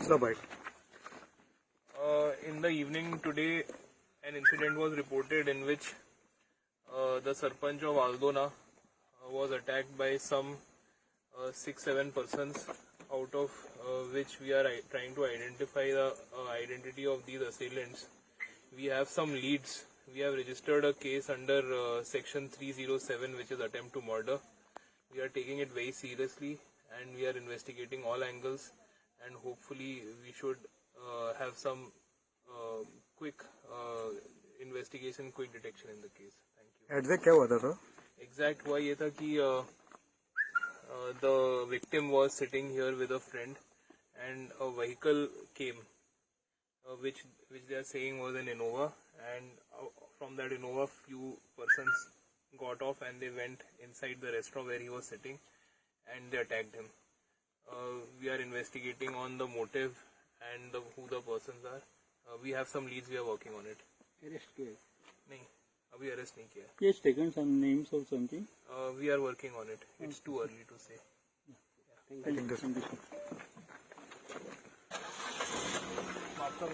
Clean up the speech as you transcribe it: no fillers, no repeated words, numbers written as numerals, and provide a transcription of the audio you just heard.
the bite? In the evening today, an incident was reported in which the Sarpanch of Aldona was attacked by some 6-7 persons, out of which we are trying to identify the identity of these assailants. We have some leads. We have registered a case under section 307, which is attempt to murder. We are taking it very seriously and we are investigating all angles, and hopefully we should have some quick investigation, quick detection in the case. Thank you. Exact क्या हुआ था sir? Exact हुआ ये था कि the victim was sitting here with a friend and a vehicle came which they are saying was an Innova, and from that Innova few persons got off and they went inside the restaurant where he was sitting and they attacked him. We are investigating on the motive and who the persons are. We have some leads, we are working on it. Arrest किया? नहीं, अभी arrest नहीं किया. He has taken some names or something. We are working on it. It's too early to say. Thank you. Mark the